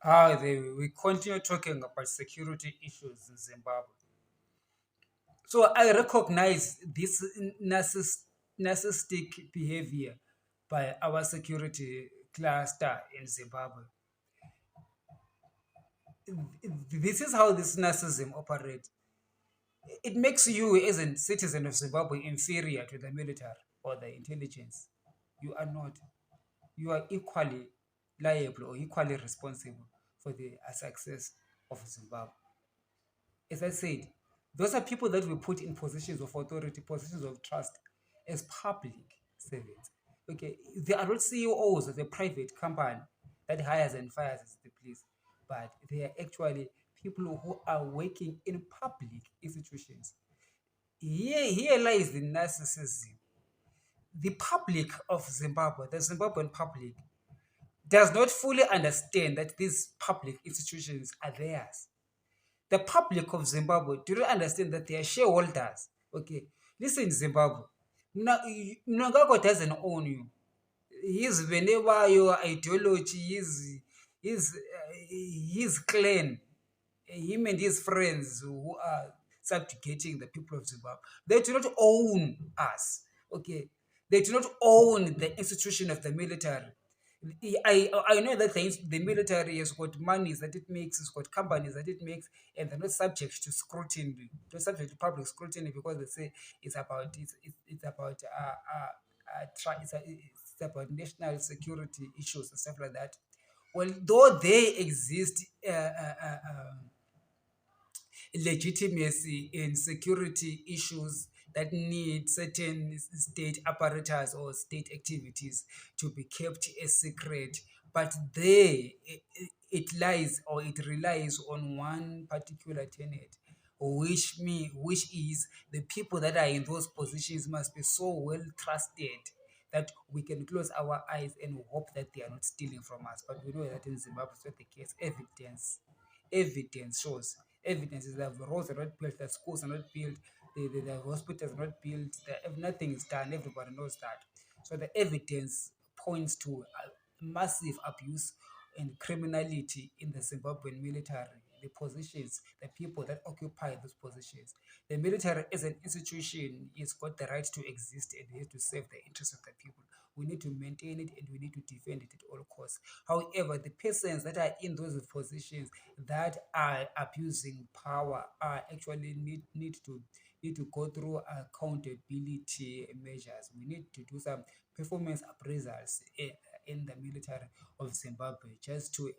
We continue talking about security issues in Zimbabwe. So I recognize this narcissistic behavior by our security cluster in Zimbabwe. This is how this narcissism operates. It makes you, as a citizen of Zimbabwe, inferior to the military or the intelligence. You are not. You are equally liable or equally responsible for the success of Zimbabwe. As I said, those are people that we put in positions of authority, positions of trust as public servants. Okay, they are not CEOs of a private company that hires and fires as they please, but they are actually people who are working in public institutions. Here lies the narcissism. The public of Zimbabwe, the Zimbabwean public, does not fully understand that these public institutions are theirs. The public of Zimbabwe do not understand that they are shareholders. Okay, listen, Zimbabwe. Mnangagwa doesn't own you. His whenever your ideology, his clan, him and his friends who are subjugating the people of Zimbabwe, they do not own us. Okay, they do not own the institution of the military. I know that the military has got monies that it makes, it's got companies that it makes, and they're not subject to scrutiny, not subject to public scrutiny because they say it's about it's about national security issues and stuff like that. Well, though they exist legitimacy in security issues that need certain state apparatus or state activities to be kept a secret, but it lies or it relies on one particular tenet, which is the people that are in those positions must be so well trusted that we can close our eyes and hope that they are not stealing from us. But we know that in Zimbabwe it's not the case. Evidence shows. Evidence is that the roads are not built, the schools are not built, the hospitals are not built, nothing is done. Everybody knows that. So the evidence points to massive abuse and criminality in the Zimbabwean military, the positions, the people that occupy those positions. The military as an institution has got the right to exist and has to serve the interests of the people. We need to maintain it and we need to defend it at all costs. However, the persons that are in those positions that are abusing power are actually need to go through accountability measures. We need to do some performance appraisals in the military of Zimbabwe just to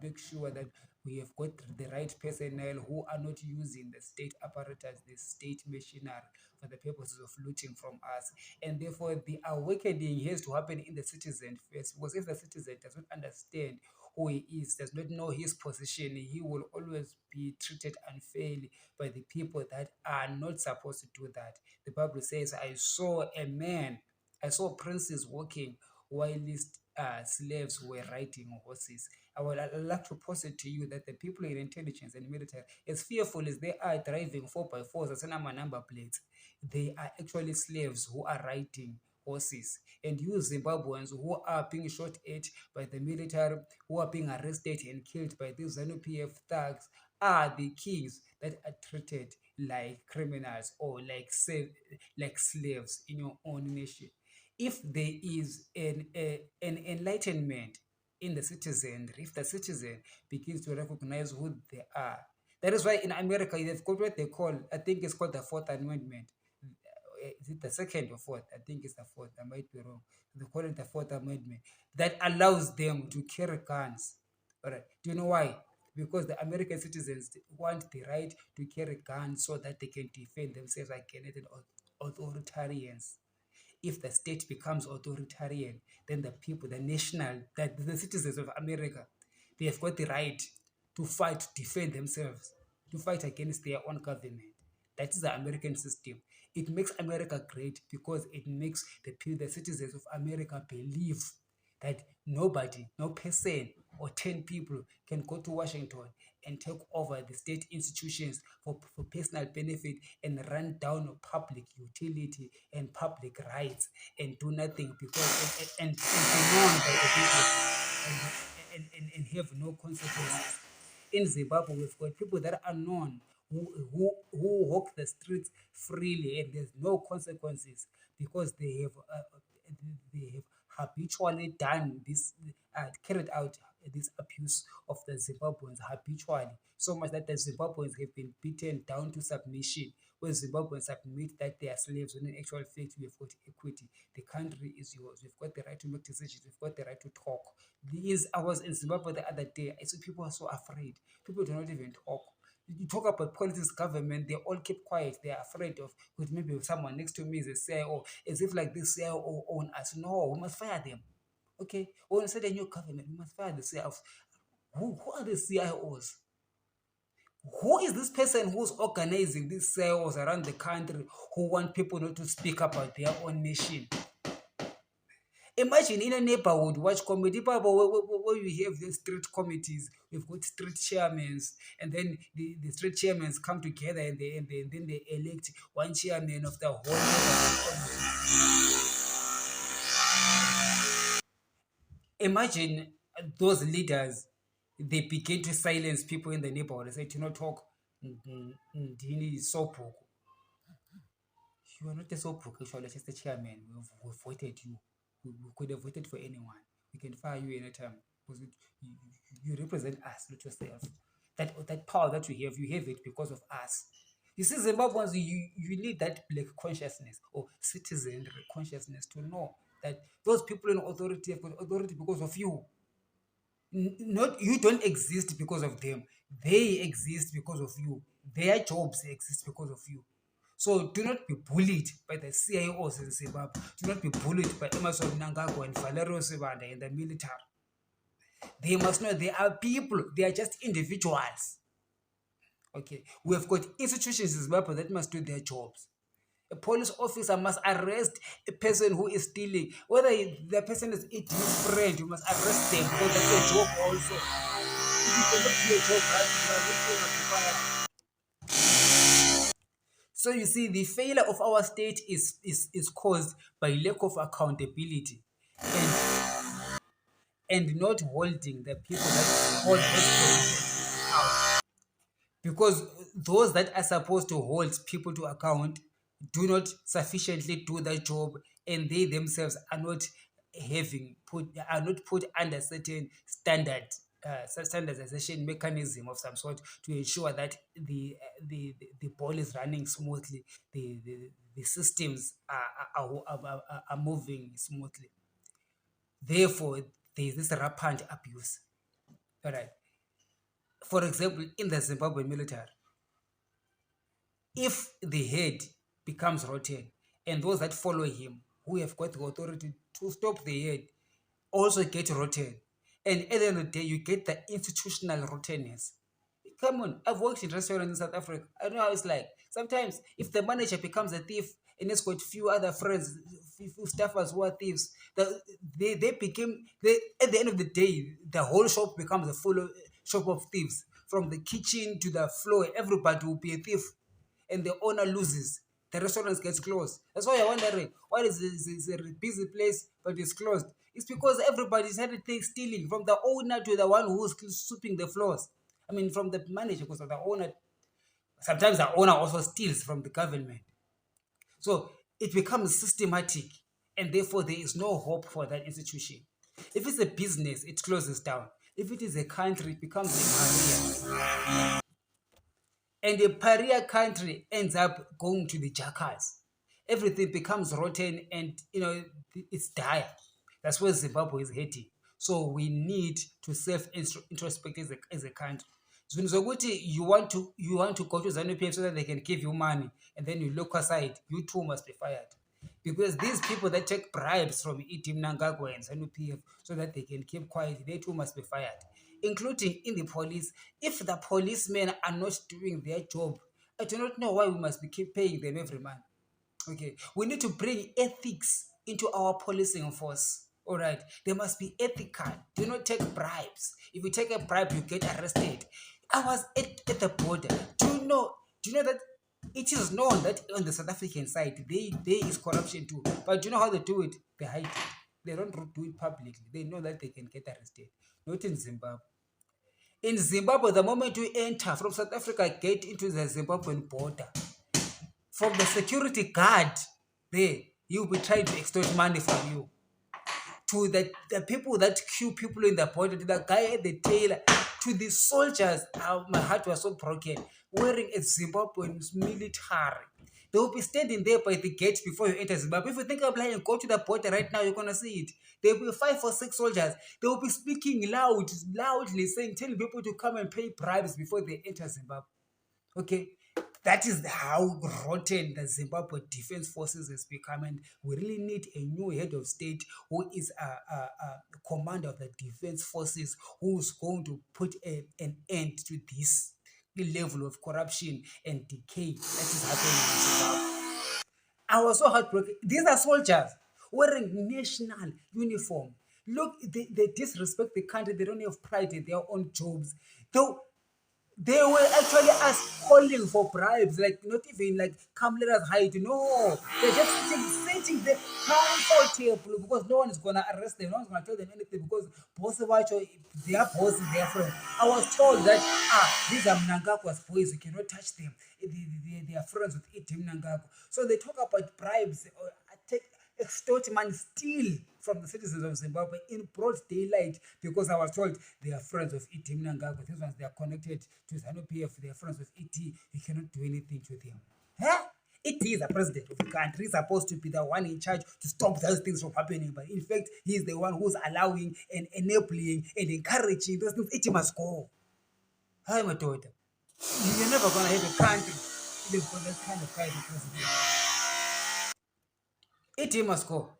make sure that we have got the right personnel who are not using the state apparatus, the state machinery for the purposes of looting from us. And therefore, the awakening has to happen in the citizen first, because if the citizen does not understand who he is, does not know his position, he will always be treated unfairly by the people that are not supposed to do that. The Bible says, I saw princes walking while these slaves were riding horses. I would like to posit to you that the people in intelligence and military, as fearful as they are driving 4x4s as number plates, they are actually slaves who are riding horses. And you Zimbabweans who are being shot at by the military, who are being arrested and killed by these ZANU-PF thugs, are the kings that are treated like criminals or like slaves in your own nation. If there is an enlightenment in the citizen, if the citizen begins to recognize who they are, that is why in America they've got what they call, I think it's called the Fourth Amendment. Is it the second or fourth? I think it's the fourth. I might be wrong. They call it the Fourth Amendment that allows them to carry guns. All right. Do you know why? Because the American citizens want the right to carry guns so that they can defend themselves against authoritarians. If the state becomes authoritarian, then the people, the citizens of America, they have got the right to fight, to defend themselves, to fight against their own government. That is the American system. It makes America great because it makes the citizens of America believe that nobody, no person or 10 people can go to Washington and take over the state institutions for personal benefit and run down public utility and public rights and do nothing because and be known by the people and have no consequences. In Zimbabwe, we've got people that are known who walk the streets freely and there's no consequences because they have habitually done this, carried out this abuse of the Zimbabweans habitually, so much that the Zimbabweans have been beaten down to submission. When Zimbabweans admit that they are slaves, when in actual fact we have got equity. The country is yours. We've got the right to make decisions. We've got the right to talk. I was in Zimbabwe the other day. I saw people are so afraid. People do not even talk. You talk about politics, government, they all keep quiet. They are afraid of, with maybe someone next to me is a CIO, as if like this CIO own us. No, we must fire them. Okay, when we set a new government, we must fire the CIOs. Who are the CIOs? Who is this person who's organizing these CIOs around the country who want people not to speak about their own nation? Imagine in a neighborhood watch committee, where you have the street committees, we've got street chairmen, and then the street chairmen come together and then they elect one chairman of the whole neighborhood committee. Imagine those leaders, they begin to silence people in the neighborhood. They say, "Do not talk. Ndini Sopo. You are not a Sopo, you are just a chairman. We've voted you. We could have voted for anyone. We can fire you anytime because you represent us, not yourself. That power that you have it because of us." You see, Zimbabweans, you need that black consciousness or citizenry consciousness to know that those people in authority have got authority because of you. Not you don't exist because of them. They exist because of you. Their jobs exist because of you. So do not be bullied by the CIOs in Zimbabwe. Do not be bullied by Emerson Mnangagwa and Valerio Sibanda in the military. They must know they are people. They are just individuals. Okay, we have got institutions in Zimbabwe that must do their jobs. A police officer must arrest a person who is stealing. Whether the person is eating his friend, you must arrest them because that's a job also. If you cannot do a job right, you are not going to be fired. So you see, the failure of our state is caused by lack of accountability and not holding the people that hold those positions out. Because those that are supposed to hold people to account do not sufficiently do their job, and they themselves are not put under certain standardization mechanism of some sort to ensure that the ball is running smoothly, the systems are moving smoothly. Therefore, there is this rampant abuse. All right. For example, in the Zimbabwe military, if the head becomes rotten and those that follow him who have got the authority to stop the head also get rotten, and at the end of the day you get the institutional rottenness. Come on, I've worked in restaurants in South Africa. I know how it's like. Sometimes if the manager becomes a thief and has got few other friends, few staffers who are thieves, they became at the end of the day the whole shop becomes a full shop of thieves. From the kitchen to the floor, everybody will be a thief, and the owner loses. The restaurant gets closed. That's why you're wondering why is this a busy place but it's closed. It's because everybody started stealing from the owner to the one who's sweeping the floors. I mean, from the manager, because the owner, sometimes the owner also steals from the government. So it becomes systematic, and therefore there is no hope for that institution. If it's a business, it closes down. If it is a country, it becomes a career. And a pariah country ends up going to the jackals. Everything becomes rotten and it's dire. That's where Zimbabwe is heading. So we need to self-introspect as a country. So you want to go to ZANU-PF so that they can give you money, and then you look aside, you too must be fired. Because these people that take bribes from Itim Mnangagwa and ZANU-PF so that they can keep quiet, they too must be fired. Including in the police. If the policemen are not doing their job, I do not know why we must keep paying them every month. Okay, we need to bring ethics into our policing force. All right, they must be ethical. Do not take bribes. If you take a bribe, you get arrested. I was at the border. Do you know that it is known that on the South African side there is corruption too? But do you know how they do it? They hide it. They don't do it publicly. They know that they can get arrested. not in Zimbabwe. In Zimbabwe, the moment you enter from South Africa, get into the Zimbabwean border, from the security guard there, he'll be trying to extort money from you. To the people that queue people in the border, to the guy at the tailor, to the soldiers. My heart was so broken. Wearing a Zimbabwean military. They will be standing there by the gate before you enter Zimbabwe. If you think I'm lying, go to the border right now, you're going to see it. There will be 5 or 6 soldiers. They will be speaking loudly saying, telling people to come and pay bribes before they enter Zimbabwe. Okay, that is how rotten the Zimbabwe Defense Forces has become, and we really need a new head of state who is a commander of the Defense Forces, who's going to put an end to this level of corruption and decay that is happening in Zimbabwe. I was so heartbroken. These are soldiers wearing national uniform. Look, they disrespect the country. They don't have pride in their own jobs. Though they were actually us calling for bribes, like not even like come let us hide. No, they're just sitting there comfortable because no one is gonna arrest them, no one's gonna tell them anything because boss of their boss is their friend. I was told that these are Mnangagwa's boys, you cannot touch them. They are friends with Itim Mnangagwa. So they talk about bribes or take extort money, steal from the citizens of Zimbabwe in broad daylight because I was told they are friends of E.T. Mnangagwa. These ones, they are connected to ZANU-PF. They are friends with E.T. You cannot do anything to them. Huh? E.T. is the president of the country. He's supposed to be the one in charge to stop those things from happening. But in fact, he is the one who's allowing and enabling and encouraging those things. E.T. must go. Hi, my daughter. You're never going to have a country if you've got that kind of guy as president. E.T. must go.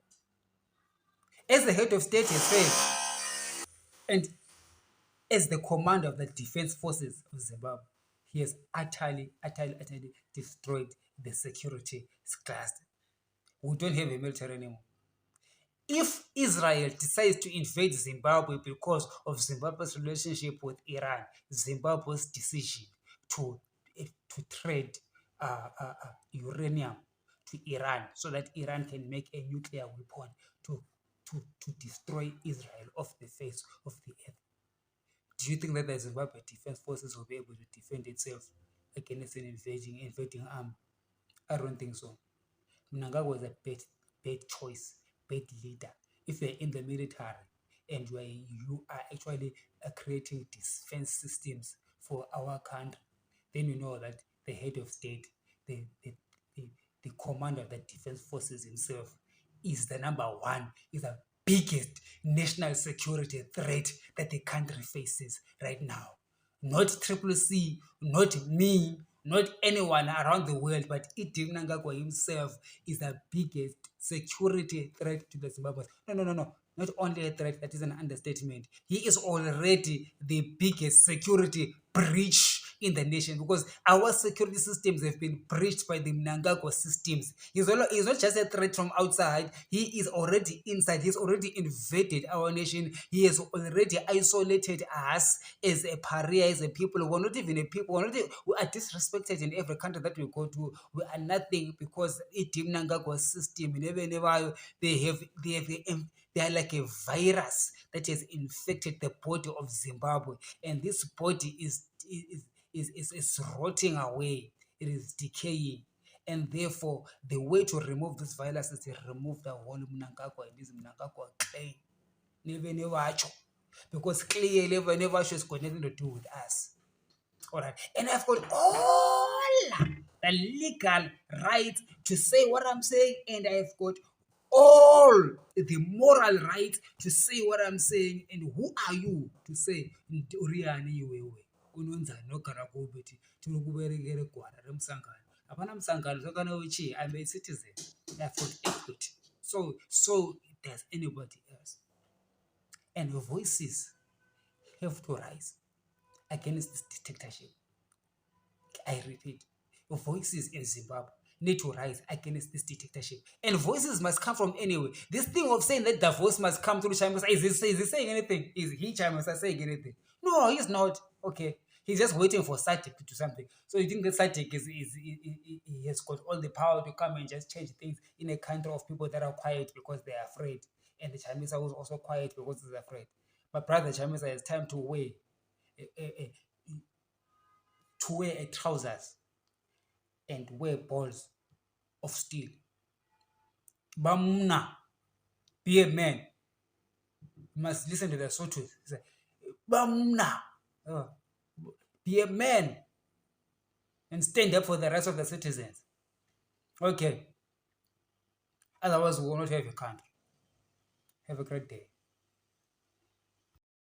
As the head of state has said, and as the commander of the defense forces of Zimbabwe, he has utterly destroyed the security cluster. We don't have a military anymore. If Israel decides to invade Zimbabwe because of Zimbabwe's relationship with Iran, Zimbabwe's decision to trade uranium to Iran so that Iran can make a nuclear weapon to destroy Israel off the face of the earth. Do you think that the Zimbabwe Defense Forces will be able to defend itself against an invading army? I don't think so. Mnangagwa was a bad choice, bad leader. If you're in the military and you are actually creating defense systems for our country, then you know that the head of state, the commander of the defense forces himself, is the number one, is the biggest national security threat that the country faces right now. Not Triple C, not me, not anyone around the world, but E.T. Mnangagwa himself is the biggest security threat to the Zimbabweans. No. Not only a threat, that is an understatement. He is already the biggest security breach in the nation because our security systems have been breached by the Mnangagwa systems. He's not just a threat from outside. He is already inside. He's already invaded our nation. He has already isolated us as a pariah, as a people. We're not even a people. We are disrespected in every country that we go to. We are nothing because E.T. Mnangagwa system, they are like a virus that has infected the body of Zimbabwe, and this body is rotting away. It is decaying, and therefore the way to remove this virus is to remove the whole Mnangagwa and this Mnangagwa claim. Never, because clearly never has got nothing to do with us. All right, and I've got all the legal right to say what I'm saying, and I've got all the moral right to say what I'm saying. And who are you to say Uriani iwewe unonzani nogara kuuti tiri kuverekere gwara remusangano? Hapana musangano sakana uchi. I'm a citizen. I've got equity. So does anybody else. And voices have to rise against this dictatorship. I repeat, voices in Zimbabwe need to rise against this dictatorship. And voices must come from anywhere. This thing of saying that the voice must come through Chimasa, is he saying anything? Is he Chimasa saying anything? No, he's not. Okay. He's just waiting for Sadik to do something. So you think that Sadik he has got all the power to come and just change things in a country of people that are quiet because they are afraid. And the Chamisa was also quiet because he's afraid. But Brother Chamisa, it's time to wear trousers and wear balls of steel. Bamna, be a man. You must listen to the Sotus. Bamna, be a man and stand up for the rest of the citizens. Okay. Otherwise, we will not have a country. Have a great day.